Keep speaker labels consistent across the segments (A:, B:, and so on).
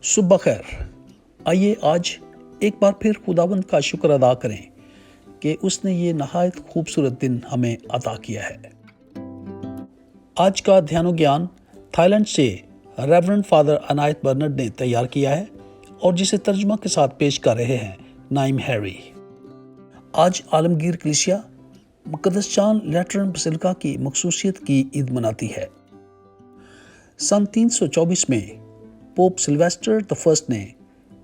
A: सुबह खैर। आइए आज एक बार फिर खुदावंद का शुक्र अदा करें कि उसने ये नहायत खूबसूरत दिन हमें अता किया है। आज का ध्यान ज्ञान थाईलैंड से रेवरेंड फादर अनायत बर्नर्ड ने तैयार किया है और जिसे तर्जुमा के साथ पेश कर रहे हैं नाइम हैरी। आज आलमगीर कलीसिया मुकद्दस जॉन लैटरन बसिलिका की मखसूसियत की ईद मनाती है। सन 324 में पोप सिल्वेस्टर द फर्स्ट ने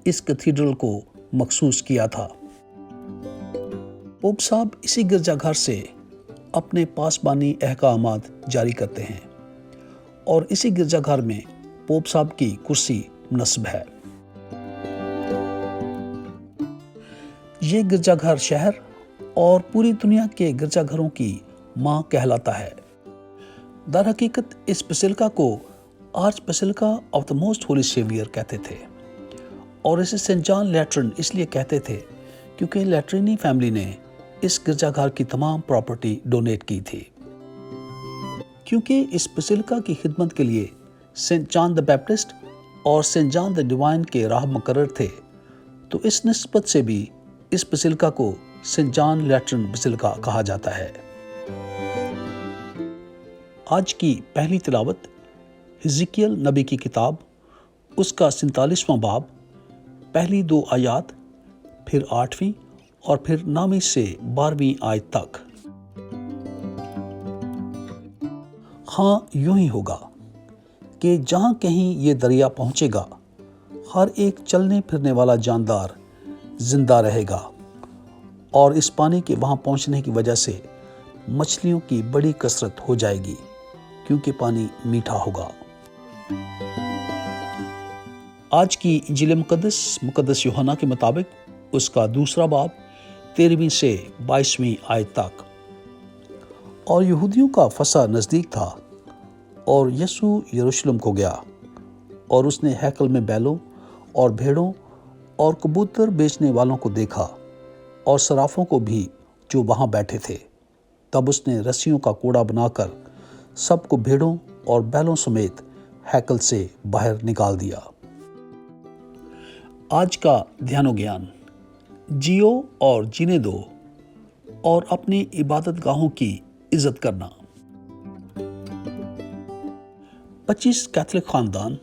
A: इस कैथीड्रल को मखसूस किया था। पोप साहब इसी गिरजाघर से अपने पासबानी अहकामात जारी करते हैं और इसी गिरजाघर में पोप साहब की कुर्सी नस्ब है। ये गिरजाघर शहर और पूरी दुनिया के गिरजाघरों की मां कहलाता है। दर हकीकत इस बसिलिका को arch basilica of the most holy saviour कहते थे और इसे सेंट जॉन लैटरन इसलिए कहते थे क्योंकि लैटरिनी फैमिली ने इस गिरजाघर की तमाम प्रॉपर्टी डोनेट की थी। क्योंकि इस बसिलिका की खिदमत के लिए सेंट जॉन द बैप्टिस्ट और सेंट जॉन द डिवाइन के राह मुकर्रर थे, तो इस निस्बत से भी इस बसिलिका को सेंट जॉन लैटरन बसिलिका कहा जाता है। आज की पहली तिलावत हिजकिय्याल नबी की किताब, उसका 47वां बाब, पहली 2 आयत, फिर 8वीं और फिर 9वीं से 12वीं आयत तक। हाँ, यूं ही होगा कि जहां कहीं ये दरिया पहुंचेगा, हर एक चलने फिरने वाला जानदार जिंदा रहेगा और इस पानी के वहां पहुंचने की वजह से मछलियों की बड़ी कसरत हो जाएगी क्योंकि पानी मीठा होगा। आज की इंजील मुकद्दस यूहन्ना के मुताबिक उसका 2 बाब 13वीं से 22वीं आयत तक। और यहूदियों का फसह नज़दीक था और यीशु यरूशलेम को गया और उसने हैकल में बैलों और भेड़ों और कबूतर बेचने वालों को देखा और सराफों को भी जो वहाँ बैठे थे। तब उसने रस्सियों का कोड़ा बनाकर सबको भेड़ों और बैलों समेत हैकल से बाहर निकाल दिया। आज का ध्यान ज्ञान, जियो और जीने दो और अपनी इबादत गाहों की इज्जत करना। 25 कैथोलिक खानदान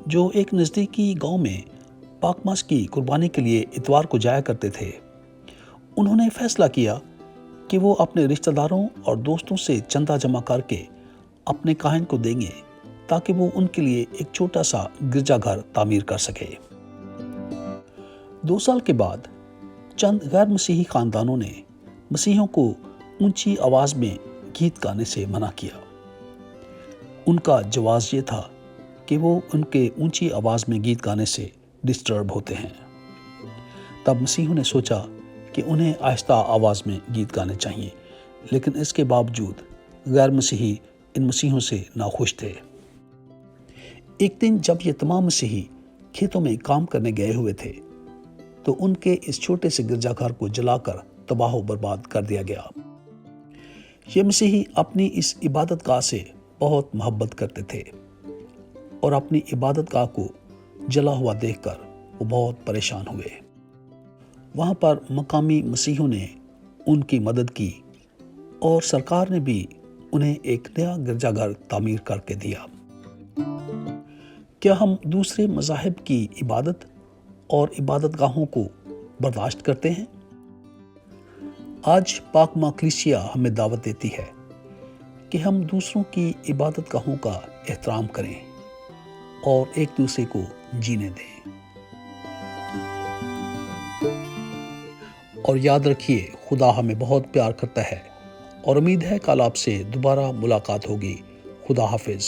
A: जो एक नज़दीकी गांव में पाकमास की कुर्बानी के लिए इतवार को जाया करते थे, उन्होंने फैसला किया कि वो अपने रिश्तेदारों और दोस्तों से चंदा जमा करके अपने काहिन को देंगे ताकि वो उनके लिए एक छोटा सा गिरजाघर तामीर कर सके। 2 साल के बाद चंद गैर मसीही खानदानों ने मसीहों को ऊंची आवाज में गीत गाने से मना किया। उनका जवाब ये था कि वो उनके ऊंची आवाज में गीत गाने से डिस्टर्ब होते हैं। तब मसीहों ने सोचा कि उन्हें आहिस्ता आवाज में गीत गाने चाहिए, लेकिन इसके बावजूद गैर मसीही इन मसीहों से नाखुश थे। एक दिन जब ये तमाम मसीही खेतों में काम करने गए हुए थे, तो उनके इस छोटे से गिरजाघर को जलाकर तबाह बर्बाद कर दिया गया। ये मसीही अपनी इस इबादतगाह से बहुत मोहब्बत करते थे और अपनी इबादतगाह को जला हुआ देखकर वो बहुत परेशान हुए। वहाँ पर मकामी मसीहों ने उनकी मदद की और सरकार ने भी उन्हें एक नया गिरजाघर तामीर करके दिया। क्या हम दूसरे मज़ाहिब की इबादत और इबादतगाहों को बर्दाश्त करते हैं? आज पाक मां कलीसिया हमें दावत देती है कि हम दूसरों की इबादतगाहों का एहतराम करें और एक दूसरे को जीने दें। और याद रखिए, खुदा हमें बहुत प्यार करता है और उम्मीद है कल आपसे दोबारा मुलाकात होगी। खुदा हाफिज।